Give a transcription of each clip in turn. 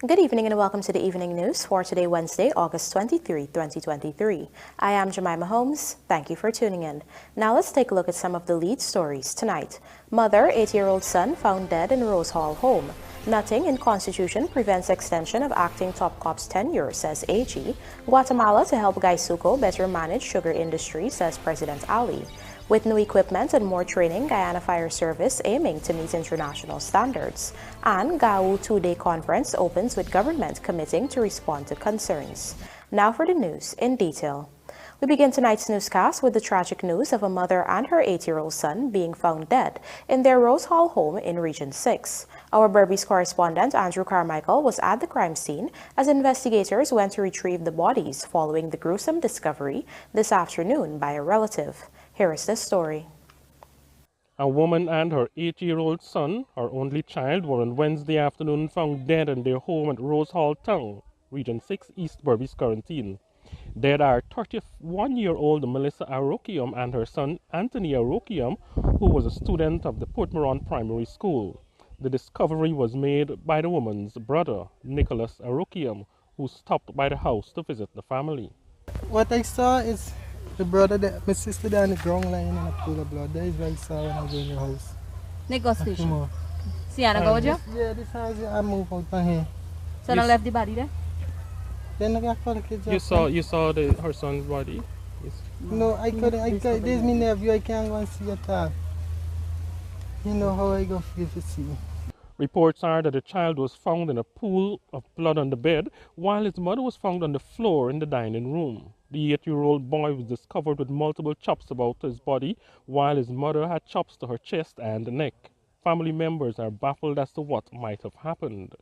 Good evening and welcome to the evening news for today, Wednesday, August 23, 2023. I am Jemima Holmes. Thank you for tuning in. Now let's take a look at some of the lead stories tonight. Mother, 8-year-old son found dead in Rose Hall home. Nothing in Constitution prevents extension of acting top cop's tenure, says AG. Guatemala to help GUYSUCO better manage sugar industry, says President Ali. With new equipment and more training, Guyana Fire Service aiming to meet international standards. And GAWU two-day conference opens with government committing to respond to concerns. Now for the news in detail. We begin tonight's newscast with the tragic news of a mother and her 8-year-old son being found dead in their Rose Hall home in Region 6. Our Berbice correspondent Andrew Carmichael was at the crime scene as investigators went to retrieve the bodies following the gruesome discovery this afternoon by a relative. Here is the story. A woman and her 8-year-old son, her only child, were on Wednesday afternoon found dead in their home at Rose Hall Town, Region 6, East Berbice Quarantine. Dead are 31-year-old Melissa Arokium and her son Anthony Arokium, who was a student of the Port Moran Primary School. The discovery was made by the woman's brother, Nicholas Arokium, who stopped by the house to visit the family. What I saw is the brother, my sister there on the ground lying in a pool of blood. That is what I saw when I was in your house. Negotiation. Sienna, go with you? Yeah, this house, I moved out from here. So I left the body there? Then I got the kids. You saw her son's body? Yes. No, I couldn't. There's my nephew. I can't go and see at all. You know how I go feel to see. Reports are that the child was found in a pool of blood on the bed, while his mother was found on the floor in the dining room. The 8-year-old boy was discovered with multiple chops about his body, while his mother had chops to her chest and neck. Family members are baffled as to what might have happened.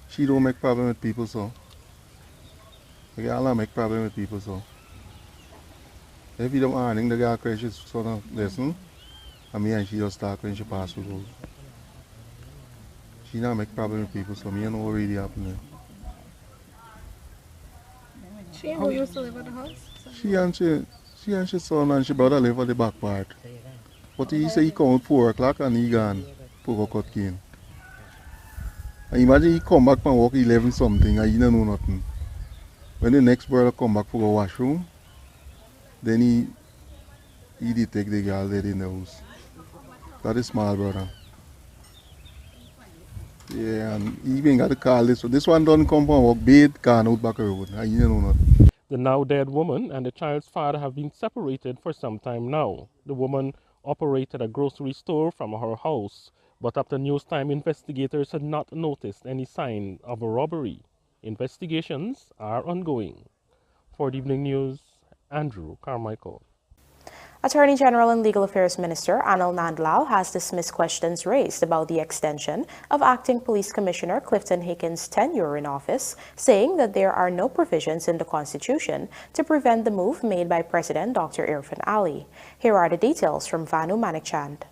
She don't make problem with people, so. The girl don't make problem with people, so. If you don't earning, the girl crazy, she sort of listen. And me and she just start when she pass through the road. She don't make problem with people, so me don't know what really happened there. She and who used to live at the house? She and she son and she brother live at the back part. But he say he come at 4 o'clock and he gone for go cut cane. And imagine he come back from work 11 something and he don't know nothing. When the next brother come back for the washroom, then he detect the girl dead in the house. That is small brother. Yeah, and he even got to call this one. This one don't come from work, bed, gone out back road. And he don't know nothing. The now dead woman and the child's father have been separated for some time now. The woman operated a grocery store from her house, but after news time, investigators had not noticed any sign of a robbery. Investigations are ongoing. For the evening news, Andrew Carmichael. Attorney General and Legal Affairs Minister Anil Nandlal has dismissed questions raised about the extension of Acting Police Commissioner Clifton Hickens' tenure in office, saying that there are no provisions in the Constitution to prevent the move made by President Dr. Irfan Ali. Here are the details from Vanu Manikchand.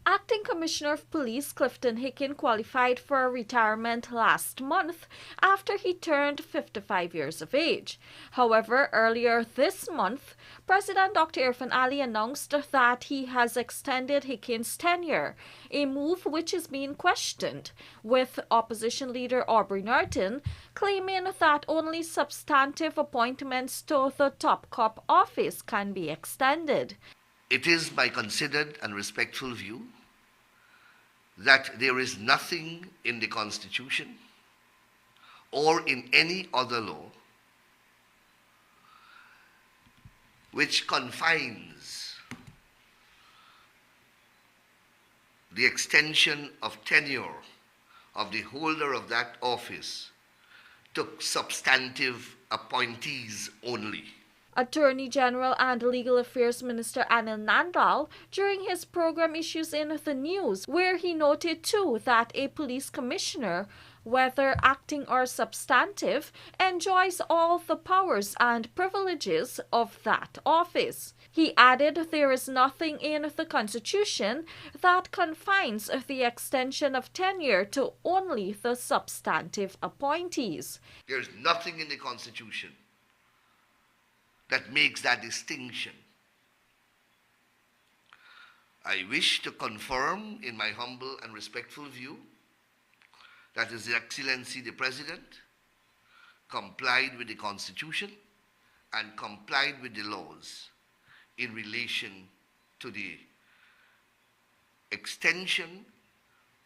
Acting Commissioner of Police Clifton Hickens qualified for retirement last month after he turned 55 years of age. However, earlier this month, President Dr. Irfan Ali announced that he has extended Hickens' tenure, a move which is being questioned, with opposition leader Aubrey Norton claiming that only substantive appointments to the top cop office can be extended. It is my considered and respectful view that there is nothing in the Constitution or in any other law which confines the extension of tenure of the holder of that office to substantive appointees only. Attorney General and Legal Affairs Minister Anil Nandlal during his program Issues in the News, where he noted too that a police commissioner, whether acting or substantive, enjoys all the powers and privileges of that office. He added there is nothing in the Constitution that confines the extension of tenure to only the substantive appointees. There is nothing in the Constitution that makes that distinction. I wish to confirm, in my humble and respectful view, that His Excellency the President complied with the Constitution and complied with the laws in relation to the extension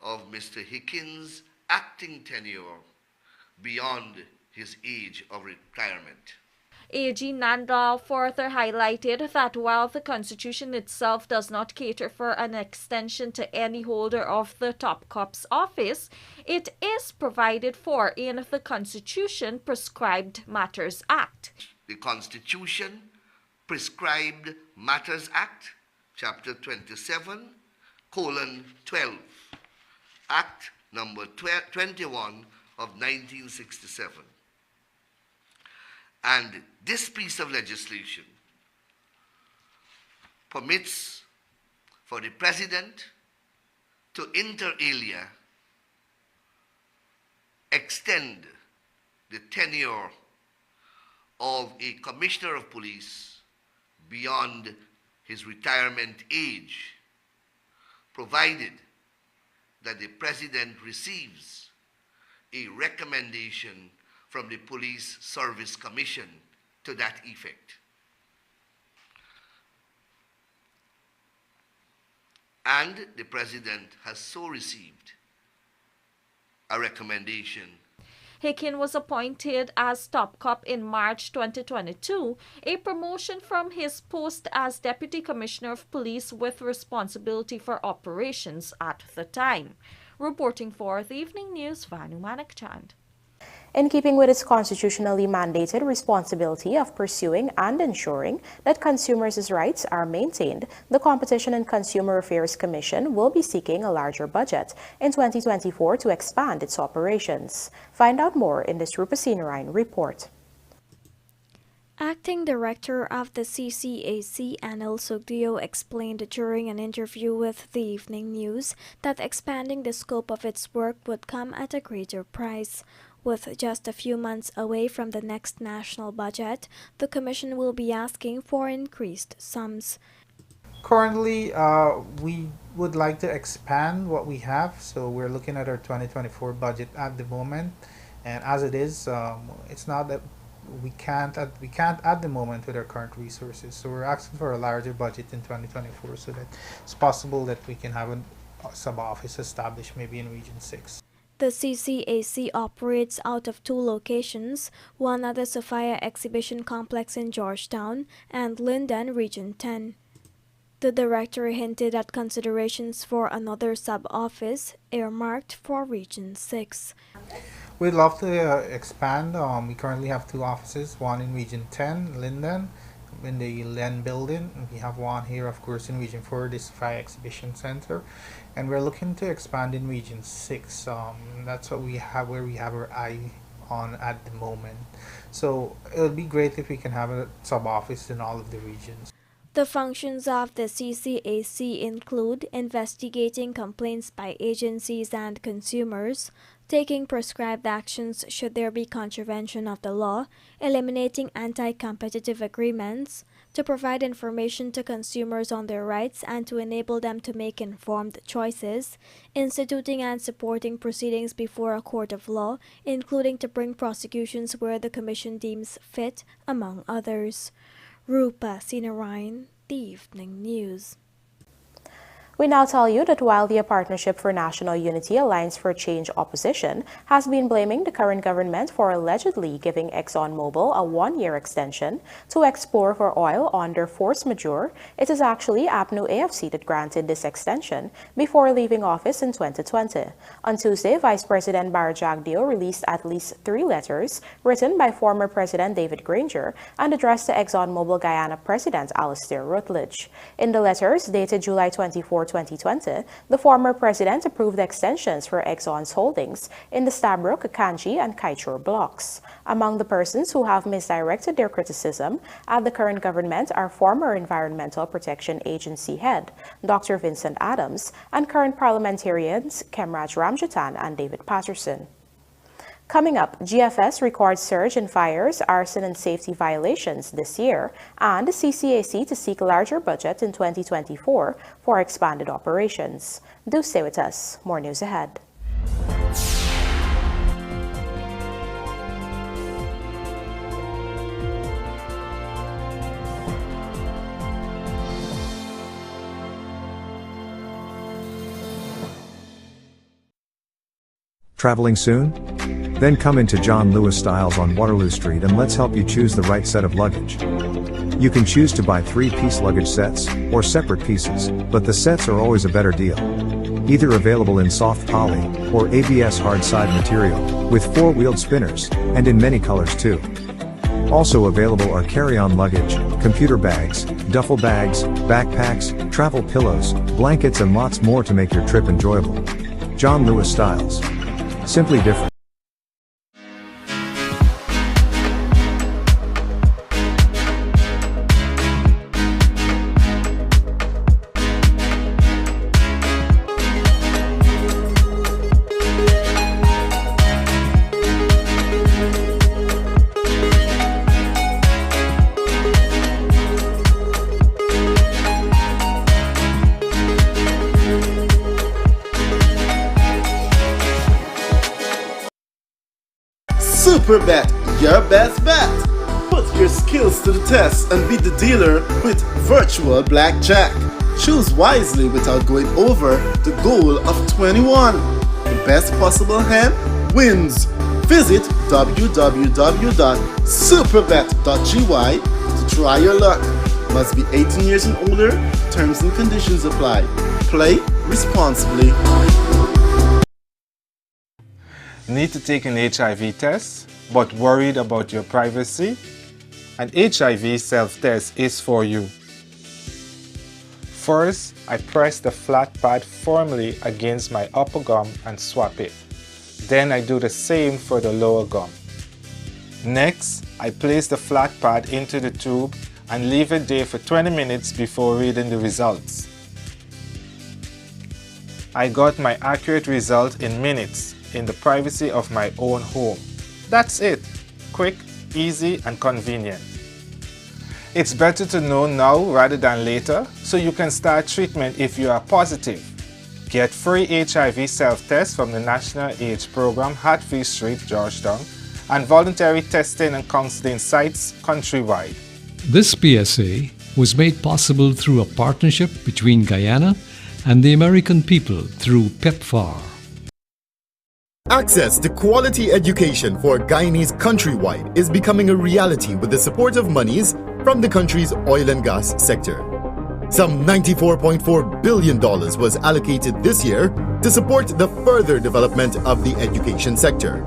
of Mr. Hickens' acting tenure beyond his age of retirement. AG Nandal further highlighted that while the Constitution itself does not cater for an extension to any holder of the top cop's office, it is provided for in the Constitution Prescribed Matters Act. The Constitution Prescribed Matters Act, Chapter 27:12, Act number 21 of 1967. And this piece of legislation permits for the President to inter alia extend the tenure of a Commissioner of Police beyond his retirement age, provided that the President receives a recommendation from the Police Service Commission to that effect. And the President has so received a recommendation. Hickens was appointed as top cop in March 2022, a promotion from his post as Deputy Commissioner of Police with responsibility for operations at the time. Reporting for the Evening News, Vanu Manakchand. In keeping with its constitutionally mandated responsibility of pursuing and ensuring that consumers' rights are maintained, the Competition and Consumer Affairs Commission will be seeking a larger budget in 2024 to expand its operations. Find out more in this Rupa Sinarayan report. Acting Director of the CCAC, Anil Sugdio, explained during an interview with the Evening News that expanding the scope of its work would come at a greater price. With just a few months away from the next national budget, the Commission will be asking for increased sums. Currently, we would like to expand what we have, so we're looking at our 2024 budget at the moment, and as it is, it's not that we can't at the moment with our current resources, so we're asking for a larger budget in 2024 so that it's possible that we can have a sub-office established maybe in Region 6. The CCAC operates out of two locations, one at the Sophia Exhibition Complex in Georgetown and Linden, Region 10. The director hinted at considerations for another sub-office earmarked for Region 6. We'd love to expand. We currently have two offices, one in Region 10, Linden, in the Len building. We have one here, of course, in Region 4, the Sophia Exhibition Center. And we're looking to expand in Region 6. That's what we have, where we have our eye on at the moment. So it would be great if we can have a sub-office in all of the regions. The functions of the CCAC include investigating complaints by agencies and consumers, taking prescribed actions should there be contravention of the law, eliminating anti-competitive agreements, to provide information to consumers on their rights and to enable them to make informed choices, instituting and supporting proceedings before a court of law, including to bring prosecutions where the Commission deems fit, among others. Rupa Sinarayan, The Evening News. We now tell you that while the Partnership for National Unity Alliance for Change opposition has been blaming the current government for allegedly giving Exxon Mobil a one-year extension to explore for oil under force majeure, it is actually APNU AFC that granted this extension before leaving office in 2020. On Tuesday, Vice President Barajagdio released at least 3 letters written by former President David Granger and addressed to Exxon Mobil Guyana President Alastair Rutledge. In the letters dated July 24, 2020, the former president approved extensions for Exxon's holdings in the Stabroek, Kanji, and Kaichur blocks. Among the persons who have misdirected their criticism at the current government are former Environmental Protection Agency head Dr. Vincent Adams and current parliamentarians Kemraj Ramjatan and David Patterson. Coming up, GFS records surge in fires, arson, and safety violations this year, and CCAC to seek larger budget in 2024 for expanded operations. Do stay with us. More news ahead. Traveling soon? Then come into John Lewis Styles on Waterloo Street and let's help you choose the right set of luggage. You can choose to buy 3-piece luggage sets, or separate pieces, but the sets are always a better deal. Either available in soft poly, or ABS hard side material, with 4-wheeled spinners, and in many colors too. Also available are carry-on luggage, computer bags, duffel bags, backpacks, travel pillows, blankets and lots more to make your trip enjoyable. John Lewis Styles. Simply different. Superbet, your best bet. Put your skills to the test and beat the dealer with virtual blackjack. Choose wisely without going over the goal of 21. The best possible hand wins. Visit www.superbet.gy to try your luck. Must be 18 years and older. Terms and conditions apply. Play responsibly. Need to take an HIV test, but worried about your privacy? An HIV self-test is for you. First, I press the flat pad firmly against my upper gum and swap it. Then I do the same for the lower gum. Next, I place the flat pad into the tube and leave it there for 20 minutes before reading the results. I got my accurate result in minutes in the privacy of my own home. That's it. Quick, easy, and convenient. It's better to know now rather than later, so you can start treatment if you are positive. Get free HIV self-test from the National AIDS Program, Hatfield Street, Georgetown, and voluntary testing and counseling sites countrywide. This PSA was made possible through a partnership between Guyana and the American people through PEPFAR. Access to quality education for Guyanese countrywide is becoming a reality with the support of monies from the country's oil and gas sector. Some $94.4 billion was allocated this year to support the further development of the education sector.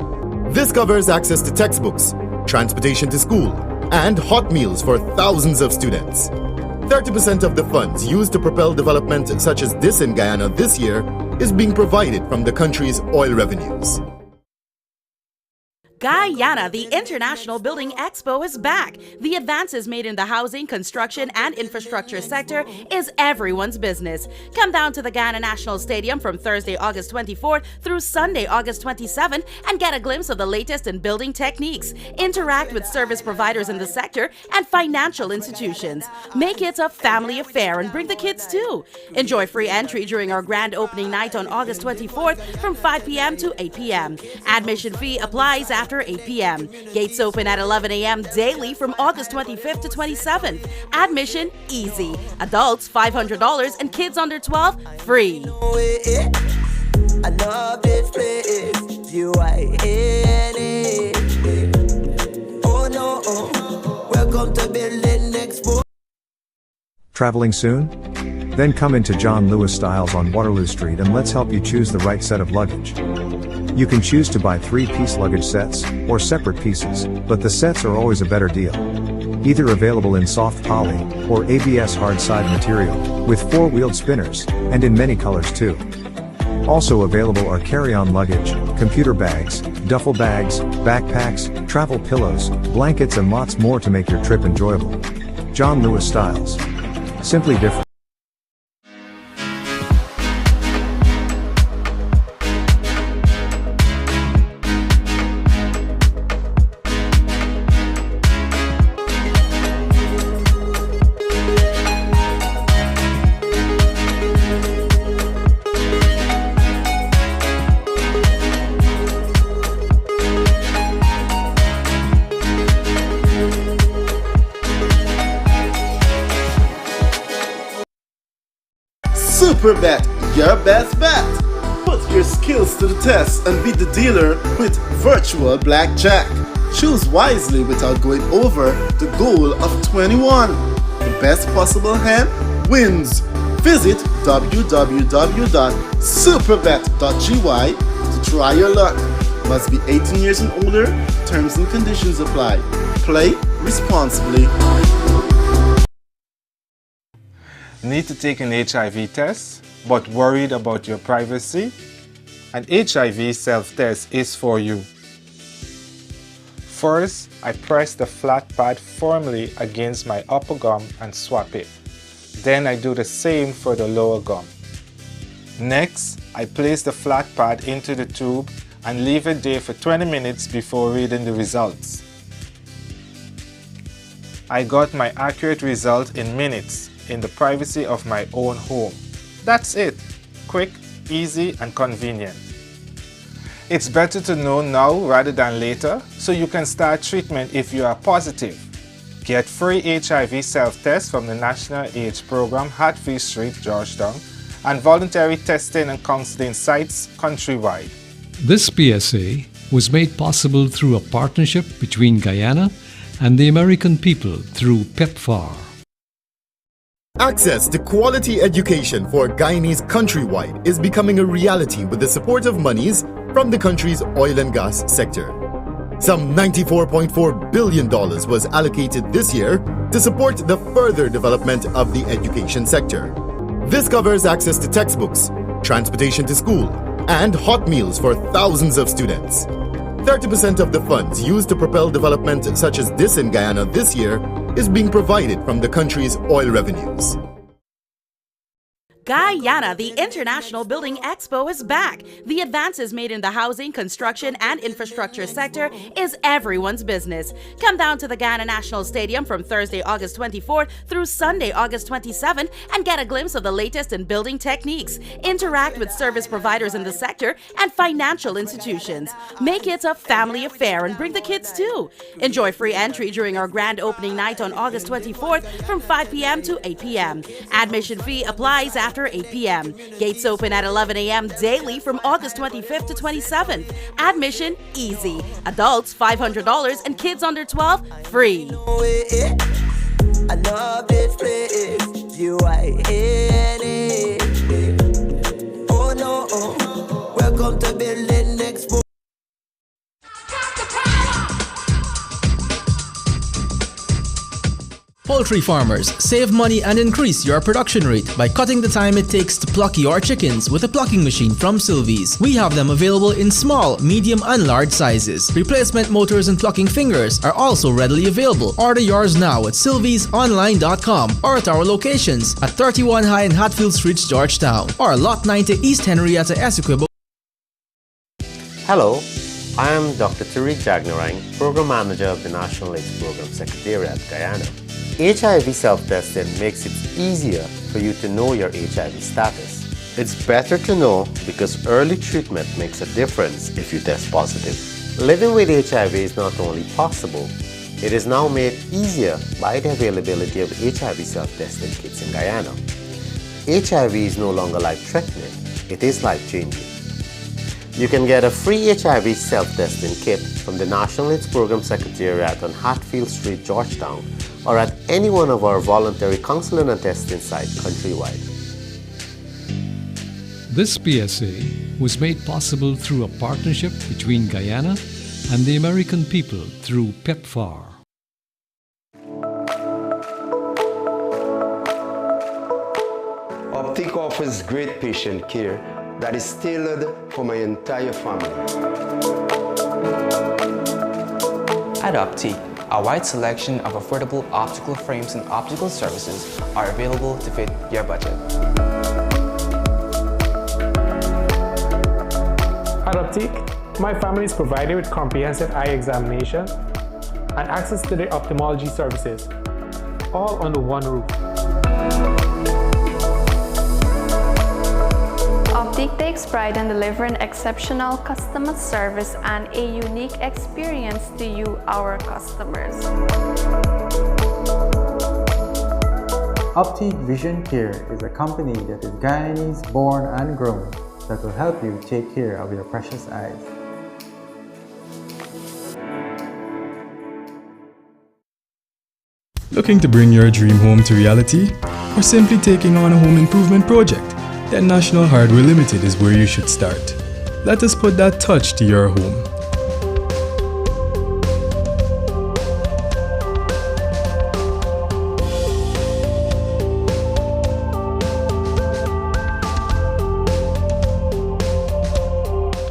This covers access to textbooks, transportation to school, and hot meals for thousands of students. 30% of the funds used to propel development such as this in Guyana this year is being provided from the country's oil revenues. Guyana, the International Building Expo is back. The advances made in the housing, construction, and infrastructure sector is everyone's business. Come down to the Guyana National Stadium from Thursday, August 24th through Sunday, August 27th and get a glimpse of the latest in building techniques. Interact with service providers in the sector and financial institutions. Make it a family affair and bring the kids too. Enjoy free entry during our grand opening night on August 24th from 5 p.m. to 8 p.m. Admission fee applies after 8 p.m. Gates open at 11 a.m. daily from August 25th to 27th. Admission easy. Adults $500 and kids under 12 free. I love this place. Oh no, welcome to Building Expo. Traveling soon? Then come into John Lewis Styles on Waterloo Street and let's help you choose the right set of luggage. You can choose to buy 3-piece luggage sets, or separate pieces, but the sets are always a better deal. Either available in soft poly, or ABS hard side material, with 4-wheeled spinners, and in many colors too. Also available are carry-on luggage, computer bags, duffel bags, backpacks, travel pillows, blankets and lots more to make your trip enjoyable. John Lewis Styles. Simply different. Superbet, your best bet. Put your skills to the test and beat the dealer with virtual blackjack. Choose wisely without going over the goal of 21. The best possible hand wins. Visit www.superbet.gy to try your luck. Must be 18 years and older. Terms and conditions apply. Play responsibly. Need to take an HIV test, but worried about your privacy? An HIV self-test is for you. First, I press the flat pad firmly against my upper gum and swap it. Then I do the same for the lower gum. Next, I place the flat pad into the tube and leave it there for 20 minutes before reading the results. I got my accurate result in minutes in the privacy of my own home. That's it. Quick, easy, and convenient. It's better to know now rather than later, so you can start treatment if you are positive. Get free HIV self-test from the National AIDS Program, Hatfield Street, Georgetown, and voluntary testing and counseling sites countrywide. This PSA was made possible through a partnership between Guyana and the American people through PEPFAR. Access to quality education for Guyanese countrywide is becoming a reality with the support of monies from the country's oil and gas sector. Some $94.4 billion was allocated this year to support the further development of the education sector. This covers access to textbooks, transportation to school, and hot meals for thousands of students. 30% of the funds used to propel development such as this in Guyana this year is being provided from the country's oil revenues. Guyana, the International Building Expo is back. The advances made in the housing, construction, and infrastructure sector is everyone's business. Come down to the Guyana National Stadium from Thursday, August 24th through Sunday, August 27th and get a glimpse of the latest in building techniques. Interact with service providers in the sector and financial institutions. Make it a family affair and bring the kids too. Enjoy free entry during our grand opening night on August 24th from 5 p.m. to 8 p.m. Admission fee applies after 8 p.m. Gates open at 11 a.m. daily from August 25th to 27th. Admission easy. Adults $500 and kids under 12 free. I love this place. GUYANA. Oh no, welcome to Building Expo. Poultry farmers, save money and increase your production rate by cutting the time it takes to pluck your chickens with a plucking machine from Sylvies. We have them available in small, medium and large sizes. Replacement motors and plucking fingers are also readily available. Order yours now at sylviesonline.com or at our locations at 31 High and Hatfield Street, Georgetown, or Lot 90 East Henrietta, Essequibo. Hello, I am Dr. Tariq Jagnarang, Program Manager of the National AIDS Program Secretariat, Guyana. HIV self-testing makes it easier for you to know your HIV status. It's better to know because early treatment makes a difference if you test positive. Living with HIV is not only possible, it is now made easier by the availability of HIV self-testing kits in Guyana. HIV is no longer life-threatening, it is life-changing. You can get a free HIV self-testing kit from the National AIDS Program Secretariat on Hatfield Street, Georgetown, or at any one of our voluntary counseling and testing sites countrywide. This PSA was made possible through a partnership between Guyana and the American people through PEPFAR. Optic offers great patient care that is tailored for my entire family. At Optic, a wide selection of affordable optical frames and optical services are available to fit your budget. At Optic, my family is provided with comprehensive eye examination and access to their ophthalmology services, all under one roof. Optic takes pride in delivering exceptional customer service and a unique experience to you, our customers. Optic Vision Care is a company that is Guyanese born and grown, that will help you take care of your precious eyes. Looking to bring your dream home to reality? Or simply taking on a home improvement project? Then National Hardware Limited is where you should start. Let us put that touch to your home.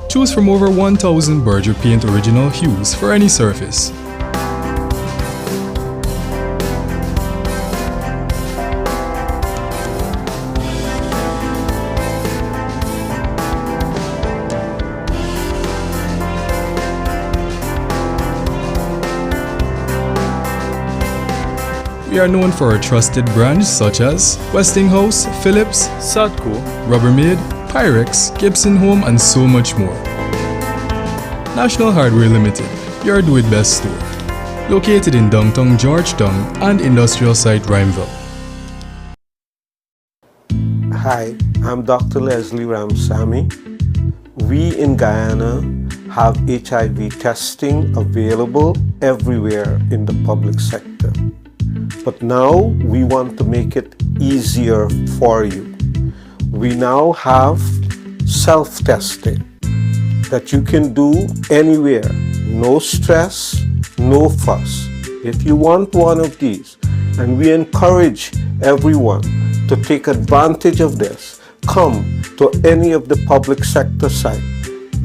Choose from over 1,000 Berger Paint original hues for any surface. We are known for our trusted brands such as Westinghouse, Philips, Sadco, Rubbermaid, Pyrex, Gibson Home, and so much more. National Hardware Limited, your do-it-best store. Located in downtown Georgetown and industrial site Rhymeville. Hi, I'm Dr. Leslie Ramsamy. We in Guyana have HIV testing available everywhere in the public sector. But now we want to make it easier for you. We now have self-testing that you can do anywhere. No stress, no fuss. If you want one of these, and we encourage everyone to take advantage of this, come to any of the public sector sites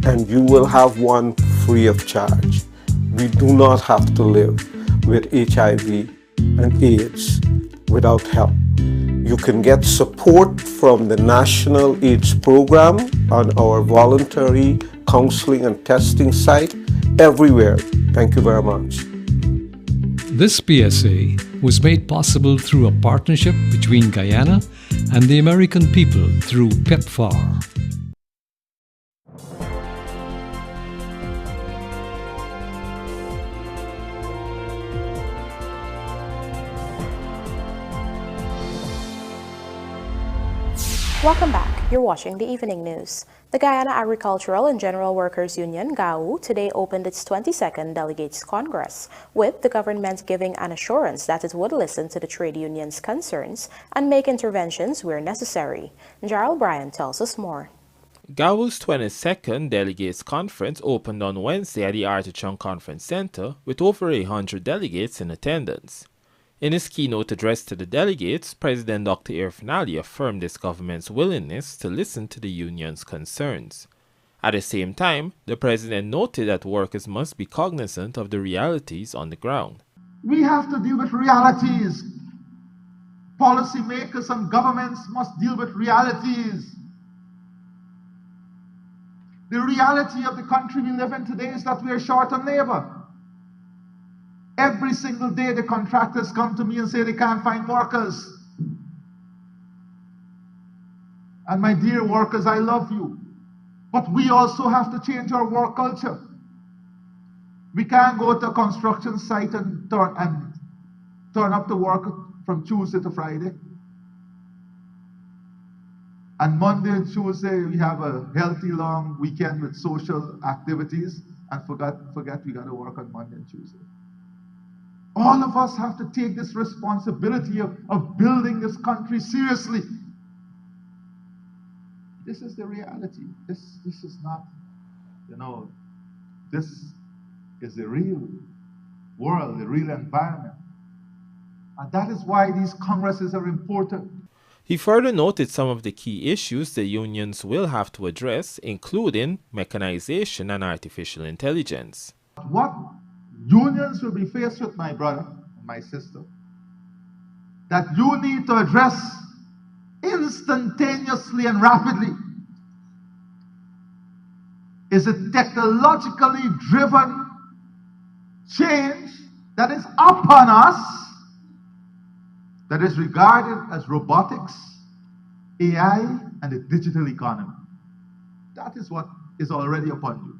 and you will have one free of charge. We do not have to live with HIV and AIDS without help. You can get support from the National AIDS Program on our voluntary counseling and testing site everywhere. Thank you very much. This PSA was made possible through a partnership between Guyana and the American people through PEPFAR. Welcome back. You're watching the Evening News. The Guyana Agricultural and General Workers Union, GAWU, today opened its 22nd Delegates Congress, with the government giving an assurance that it would listen to the trade union's concerns and make interventions where necessary. Gerald Bryan tells us more. GAWU's 22nd Delegates Conference opened on Wednesday at the Artichon Conference Center with over 100 delegates in attendance. In his keynote address to the delegates, President Dr. Irfin affirmed his government's willingness to listen to the union's concerns. At the same time, the president noted that workers must be cognizant of the realities on the ground. We have to deal with realities. Policymakers and governments must deal with realities. The reality of the country we live in today is that we are short on labor. Every single day the contractors come to me and say they can't find workers. And my dear workers, I love you. But we also have to change our work culture. We can't go to a construction site and turn up to work from Tuesday to Friday. And Monday and Tuesday we have a healthy long weekend with social activities and forget we got to work on Monday and Tuesday. All of us have to take this responsibility of building this country seriously. This is the reality. This is not, this is the real world, the real environment. And that is why these congresses are important. He further noted some of the key issues the unions will have to address, including mechanization and artificial intelligence. What unions will be faced with, my brother and my sister, that you need to address instantaneously and rapidly is a technologically driven change that is upon us, that is regarded as robotics, AI, and the digital economy. That is what is already upon you.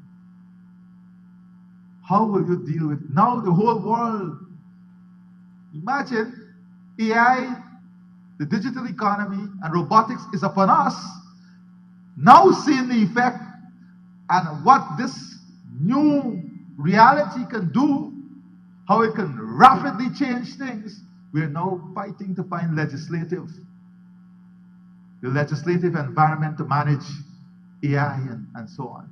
How will you deal with now the whole world? Imagine AI, the digital economy, and robotics is upon us. now seeing the effect and what this new reality can do, how it can rapidly change things, we're now fighting to find the legislative environment to manage AI and so on.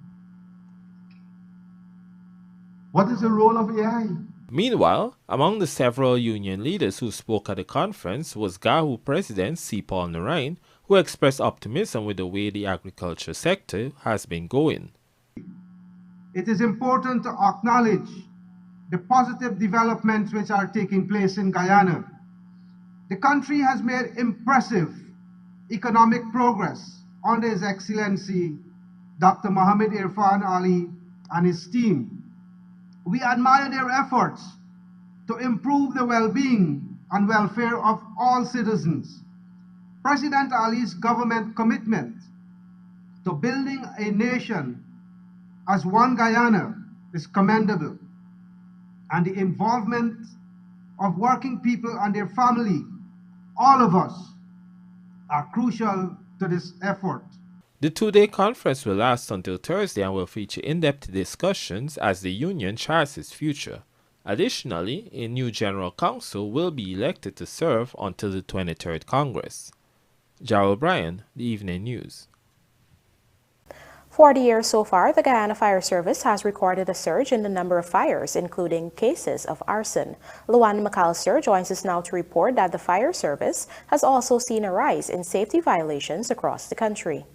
What is the role of AI? Meanwhile, among the several union leaders who spoke at the conference was GAWU President C. Paul Narain, who expressed optimism with the way the agriculture sector has been going. It is important to acknowledge the positive developments which are taking place in Guyana. The country has made impressive economic progress under His Excellency Dr. Mohammed Irfan Ali and his team. We admire their efforts to improve the well-being and welfare of all citizens. President Ali's government commitment to building a nation as one Guyana is commendable, and the involvement of working people and their family, all of us, are crucial to this effort. The two-day conference will last until Thursday and will feature in-depth discussions as the union charts its future. Additionally, a new General Council will be elected to serve until the 23rd Congress. Jarrell O'Brien, The Evening News. 40 years so far, the Guyana Fire Service has recorded a surge in the number of fires, including cases of arson. Luanda McAllister joins us now to report that the fire service has also seen a rise in safety violations across the country.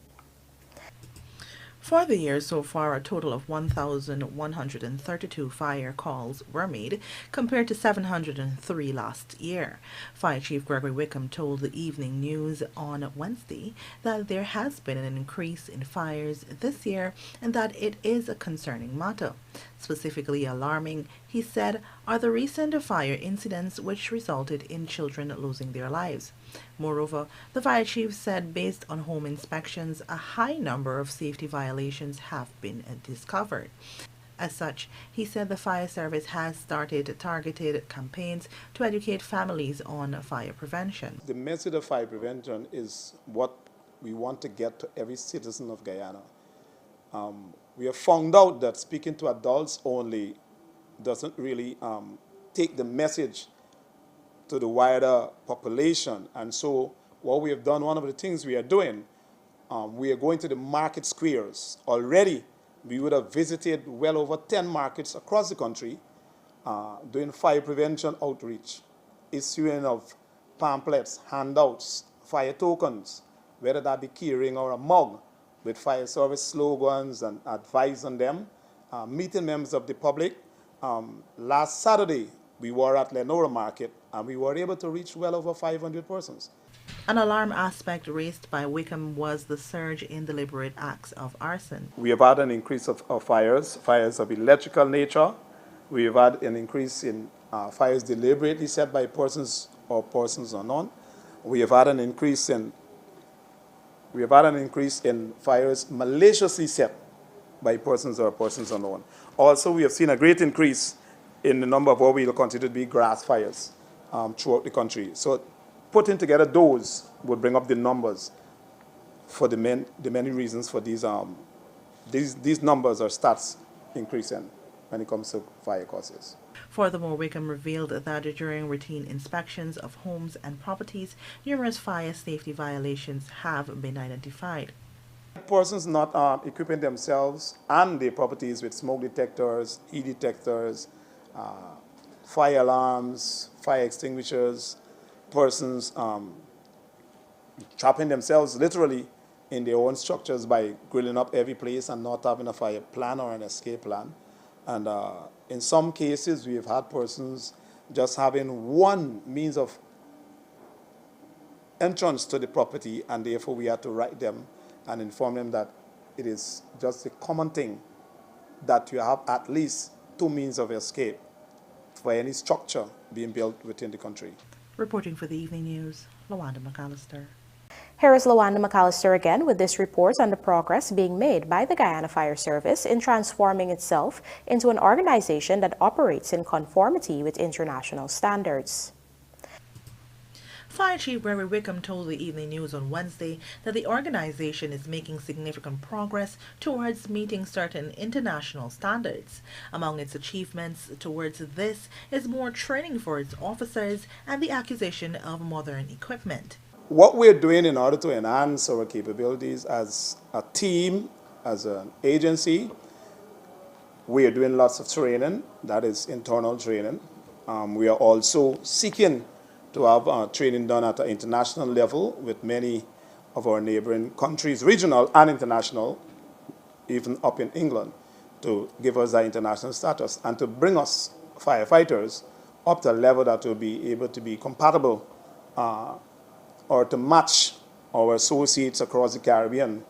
For the year so far, a total of 1,132 fire calls were made, compared to 703 last year. Fire Chief Gregory Wickham told the Evening News on Wednesday that there has been an increase in fires this year and that it is a concerning matter. Specifically alarming, he said, are the recent fire incidents which resulted in children losing their lives. Moreover, the fire chief said based on home inspections, a high number of safety violations have been discovered. As such, he said the fire service has started targeted campaigns to educate families on fire prevention. The message of fire prevention is what we want to get to every citizen of Guyana. We have found out that speaking to adults only doesn't really take the message to the wider population. And so what we have done, one of the things we are doing, we are going to the market squares. Already, we would have visited well over 10 markets across the country, doing fire prevention outreach, issuing of pamphlets, handouts, fire tokens, whether that be keyring or a mug, with fire service slogans and advice on them, meeting members of the public. Last Saturday, we were at Lenora Market, and we were able to reach well over 500 persons. An alarm aspect raised by Wickham was the surge in deliberate acts of arson. We have had an increase of fires of electrical nature. We have had an increase in fires deliberately set by persons or persons unknown. We have had an increase in fires maliciously set by persons or persons unknown. Also, we have seen a great increase in the number of what we will consider to be grass fires throughout the country. So putting together those would bring up the numbers for the many reasons for these numbers or stats increasing when it comes to fire causes. Furthermore, Wickham revealed that during routine inspections of homes and properties, numerous fire safety violations have been identified. Persons not equipping themselves and their properties with smoke detectors, e-detectors, fire alarms, fire extinguishers, persons trapping themselves literally in their own structures by grilling up every place and not having a fire plan or an escape plan. And in some cases, we have had persons just having one means of entrance to the property, and therefore we had to write them and inform them that it is just a common thing that you have at least two means of escape for any structure being built within the country. Reporting for the Evening News, Luanda McAllister. Here is Luanda McAllister again with this report on the progress being made by the Guyana Fire Service in transforming itself into an organization that operates in conformity with international standards. Fire Chief Gregory Wickham told the Evening News on Wednesday that the organization is making significant progress towards meeting certain international standards. Among its achievements towards this is more training for its officers and the acquisition of modern equipment. What we're doing in order to enhance our capabilities as a team, as an agency, we are doing lots of training, that is internal training. We are also seeking to have training done at an international level with many of our neighboring countries, regional and international, even up in England, to give us that international status and to bring us firefighters up to a level that will be able to be compatible or to match our associates across the Caribbean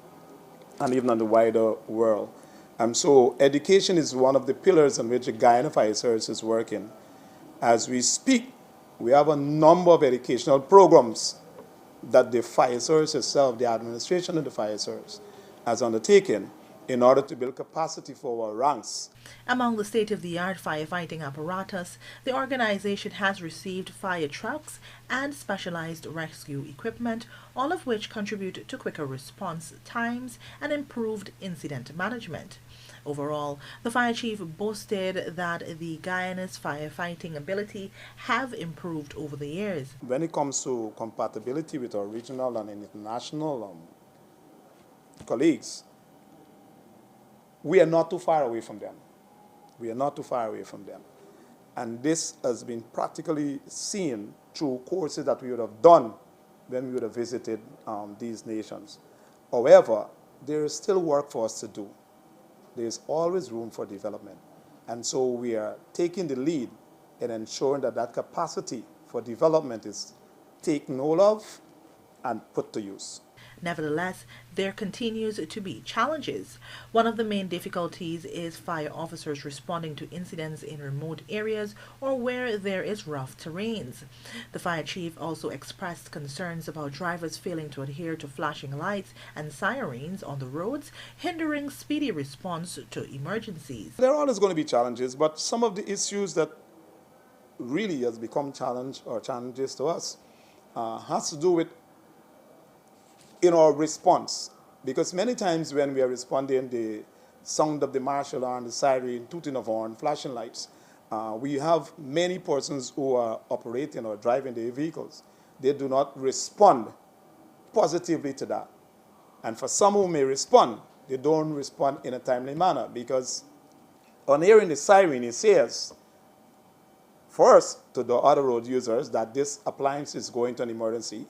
and even in the wider world. So education is one of the pillars on which the Guyana Fire Service is working. As we speak, we have a number of educational programs that the Fire Service itself, the administration of the Fire Service, has undertaken in order to build capacity for our ranks. Among the state-of-the-art firefighting apparatus, the organization has received fire trucks and specialized rescue equipment, all of which contribute to quicker response times and improved incident management. Overall, the fire chief boasted that the Guyana's firefighting ability have improved over the years. When it comes to compatibility with our regional and international colleagues, we are not too far away from them. We are not too far away from them. And this has been practically seen through courses that we would have done when we would have visited these nations. However, there is still work for us to do. There is always room for development. And so we are taking the lead in ensuring that that capacity for development is taken hold of and put to use. Nevertheless, there continues to be challenges. One of the main difficulties is fire officers responding to incidents in remote areas or where there is rough terrains. The fire chief also expressed concerns about drivers failing to adhere to flashing lights and sirens on the roads, hindering speedy response to emergencies. There are always going to be challenges, but some of the issues that really has become challenges to us has to do with in our response, because many times when we are responding, the sound of the martial horn, the siren, tooting of horn, flashing lights, we have many persons who are operating or driving their vehicles. They do not respond positively to that. And for some who may respond, they don't respond in a timely manner, because on hearing the siren, it says, first, to the other road users, that this appliance is going to an emergency.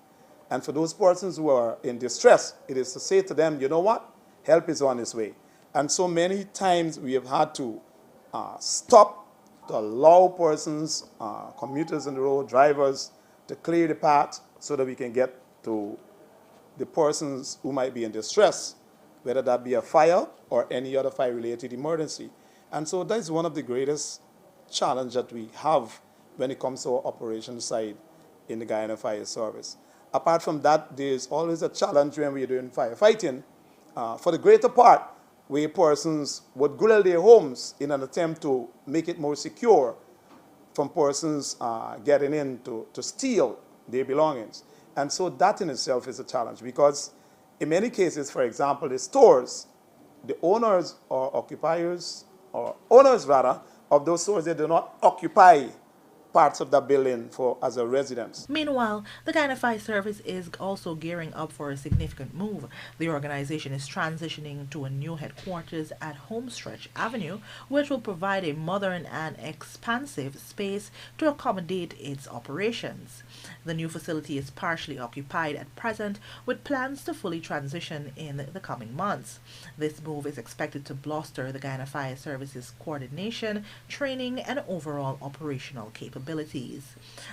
And for those persons who are in distress, it is to say to them, you know what? Help is on its way. And so many times we have had to stop to allow persons, commuters on the road, drivers, to clear the path so that we can get to the persons who might be in distress, whether that be a fire or any other fire-related emergency. And so that is one of the greatest challenges that we have when it comes to our operations side in the Guyana Fire Service. Apart from that, there's always a challenge when we're doing firefighting. For the greater part, where persons would grill their homes in an attempt to make it more secure from persons getting in to steal their belongings. And so that in itself is a challenge, because in many cases, for example, the stores, the owners or occupiers, or owners rather, of those stores, they do not occupy parts of the building as a residence. Meanwhile, the Guyana Fire Service is also gearing up for a significant move. The organization is transitioning to a new headquarters at Homestretch Avenue, which will provide a modern and expansive space to accommodate its operations. The new facility is partially occupied at present, with plans to fully transition in the coming months. This move is expected to bolster the Guyana Fire Service's coordination, training, and overall operational capabilities.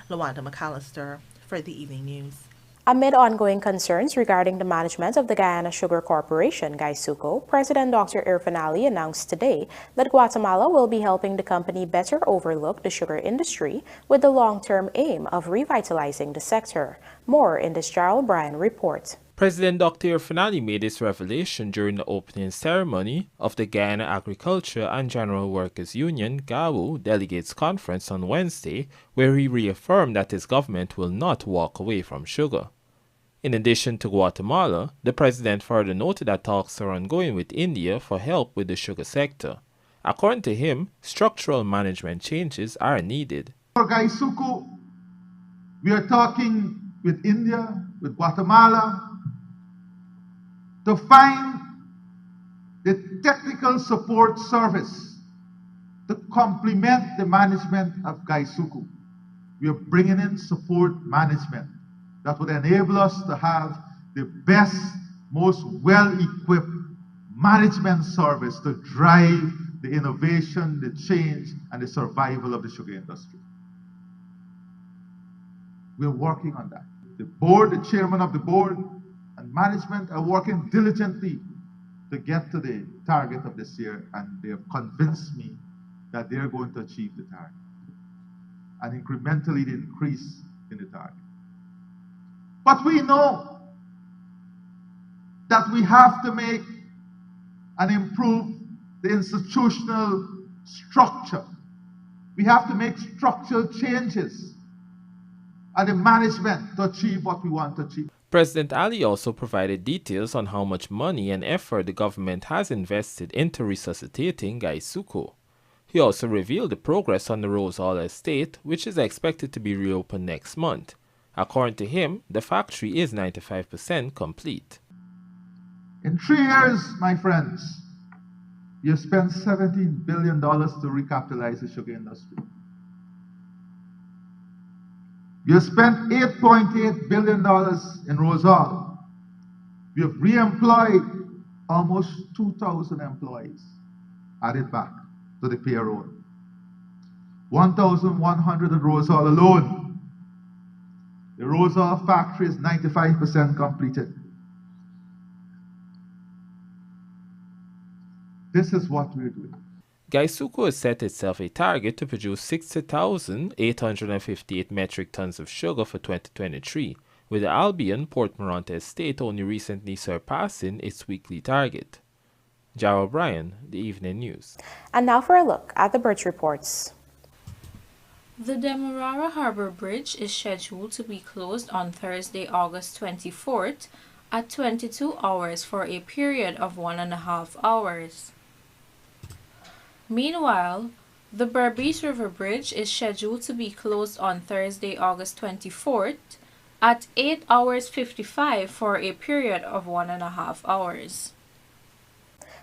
Lawanda McAllister for the Evening News. Amid ongoing concerns regarding the management of the Guyana Sugar Corporation, GUYSUCO, President Dr. Irfan Ali announced today that Guatemala will be helping the company better overlook the sugar industry with the long-term aim of revitalizing the sector. More in this Gerald Bryan report. President Dr. Finali made this revelation during the opening ceremony of the Guyana Agriculture and General Workers Union (GAWU) Delegates Conference on Wednesday, where he reaffirmed that his government will not walk away from sugar. In addition to Guatemala, the president further noted that talks are ongoing with India for help with the sugar sector. According to him, structural management changes are needed. For GUYSUCO, we are talking with India, with Guatemala, to find the technical support service to complement the management of GUYSUCO. We are bringing in support management that would enable us to have the best, most well-equipped management service to drive the innovation, the change, and the survival of the sugar industry. We're working on that. The board, the chairman of the board, and management are working diligently to get to the target of this year, and they have convinced me that they're going to achieve the target and incrementally the increase in the target. But we know that we have to make and improve the institutional structure. We have to make structural changes and the management to achieve what we want to achieve. President Ali also provided details on how much money and effort the government has invested into resuscitating GUYSUCO. He also revealed the progress on the Rose Hall estate, which is expected to be reopened next month. According to him, the factory is 95% complete. In 3 years, my friends, you spent $17 billion to recapitalize the sugar industry. You spent $8.8 billion in Rose Hall. We have re-employed almost 2,000 employees, added back to the payroll. 1,100 at Rose Hall alone. The Rose Hall factory is 95% completed. This is what we're doing. GUYSUCO has set itself a target to produce 60,858 metric tons of sugar for 2023, with the Albion Port Morant estate only recently surpassing its weekly target. Jara O'Brien, The Evening News. And now for a look at the bridge reports. The Demerara Harbor Bridge is scheduled to be closed on Thursday, August 24th at 22 hours for a period of 1.5 hours. Meanwhile, the Berbice River Bridge is scheduled to be closed on Thursday, August 24th at 8 hours 55 for a period of 1.5 hours.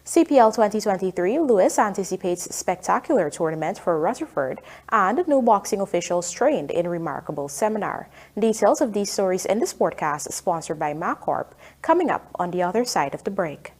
CPL 2023 Lewis anticipates spectacular tournament for Rutherford and new boxing officials trained in remarkable seminar. Details of these stories in the Sportcast sponsored by MacCorp coming up on the other side of the break.